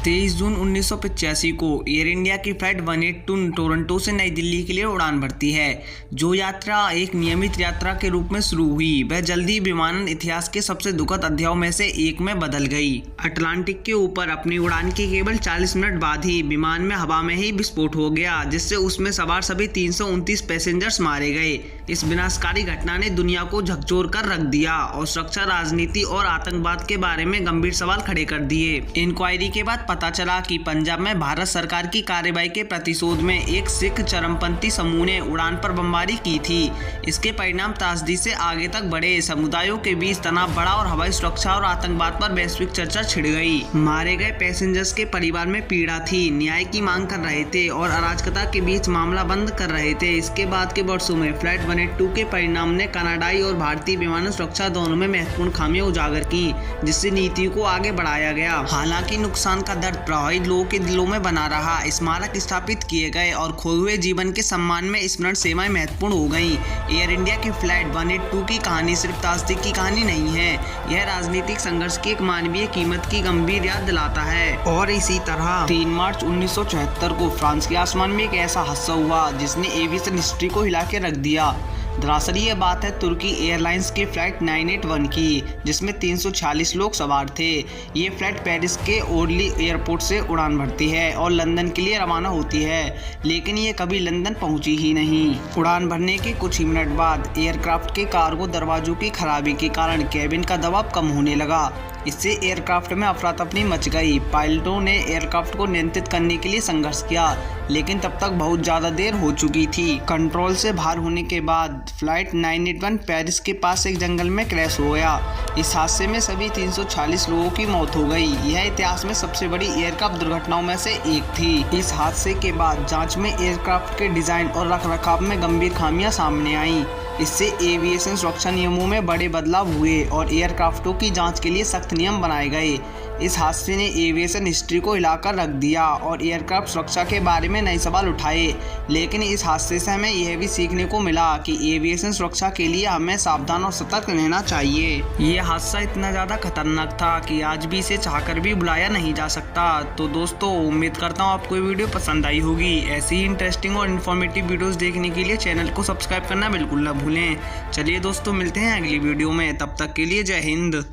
23 जून 1985 को air India की flight 182 Toronto से नई दिल्ली के लिए उड़ान भरती है। जो यात्रा एक नियमित यात्रा के रूप में शुरू हुई, वह जल्दी विमानन इतिहास के सबसे दुखद अध्यायों में से एक में बदल गई। अटलांटिक के ऊपर अपनी उड़ान के केवल 40 मिनट बाद ही विमान में हवा में ही विस्फोट हो गया, जिससे उसमें सवार सभी 329 पैसेंजर्स मारे गए। इस विनाशकारी घटना ने दुनिया को झकझोर कर रख दिया और सुरक्षा, राजनीति और आतंकवाद के बारे में गंभीर सवाल खड़े कर दिए। इंक्वायरी के बाद पता चला कि पंजाब में भारत सरकार की कार्रवाई के प्रतिशोध में एक सिख चरमपंथी समूह ने उड़ान पर बमबारी की थी। इसके परिणाम त्रासदी से आगे तक बढ़े। समुदायों के बीच तनाव बढ़ा और हवाई सुरक्षा और आतंकवाद पर वैश्विक चर्चा छिड़ गई। मारे गए पैसेंजर्स के परिवार में पीड़ा थी, न्याय की मांग कर रहे थे और अराजकता के बीच मामला बंद कर रहे थे। इसके बाद के वर्षों में फ्लाइट 182 के परिणाम ने कनाडाई और भारतीय विमानन सुरक्षा दोनों में महत्वपूर्ण खामियां उजागर की, जिससे नीति को आगे बढ़ाया गया। हालांकि नुकसान का दर्द प्रभावित लोगों के दिलों में बना रहा। स्मारक स्थापित किए गए और खोए हुए जीवन के सम्मान में स्मरण सेवाएं महत्वपूर्ण हो गईं। एयर इंडिया की फ्लाइट 182 की कहानी सिर्फ त्रासदी की कहानी नहीं है, यह राजनीतिक संघर्ष की एक मानवीय कीमत की गंभीर याद दिलाता है। और इसी तरह 3 मार्च 1974 को फ्रांस के आसमान में एक ऐसा हादसा हुआ जिसने एविएशन हिस्ट्री को हिला के रख दिया। दरअसल ये बात है तुर्की एयरलाइंस की फ्लाइट 981 की, जिसमें 346 लोग सवार थे। ये फ्लाइट पेरिस के ओर्ली एयरपोर्ट से उड़ान भरती है और लंदन के लिए रवाना होती है, लेकिन ये कभी लंदन पहुंची ही नहीं। उड़ान भरने के कुछ ही मिनट बाद एयरक्राफ्ट के कार्गो दरवाजों की खराबी के कारण केबिन का दबाव कम होने लगा। इससे एयरक्राफ्ट में अफरा तफरी मच गई। पायलटों ने एयरक्राफ्ट को नियंत्रित करने के लिए संघर्ष किया, लेकिन तब तक बहुत ज़्यादा देर हो चुकी थी। कंट्रोल से बाहर होने के बाद फ्लाइट 981 पेरिस के पास एक जंगल में क्रैश हो गया। इस हादसे में सभी 340 लोगों की मौत हो गई। यह इतिहास में सबसे बड़ी एयरक्राफ्ट दुर्घटनाओं में से एक थी। इस हादसे के बाद जांच में एयरक्राफ्ट के डिज़ाइन और रखरखाव में गंभीर खामियां सामने आईं। इससे एविएशन सुरक्षा नियमों में बड़े बदलाव हुए और एयरक्राफ्टों की जांच के लिए सख्त नियम बनाए गए। इस हादसे ने एविएशन हिस्ट्री को हिलाकर रख दिया और एयरक्राफ्ट सुरक्षा के बारे में नए सवाल उठाए। लेकिन इस हादसे से हमें यह भी सीखने को मिला कि एविएशन सुरक्षा के लिए हमें सावधान और सतर्क रहना चाहिए। ये हादसा इतना ज़्यादा खतरनाक था कि आज भी इसे चाहकर भी बुलाया नहीं जा सकता। तो दोस्तों, उम्मीद करता हूँ आपको ये वीडियो पसंद आई होगी। ऐसी ही इंटरेस्टिंग और इन्फॉर्मेटिव वीडियोज़ देखने के लिए चैनल को सब्सक्राइब करना बिल्कुल न भूलें। चलिए दोस्तों, मिलते हैं अगली वीडियो में। तब तक के लिए जय हिंद।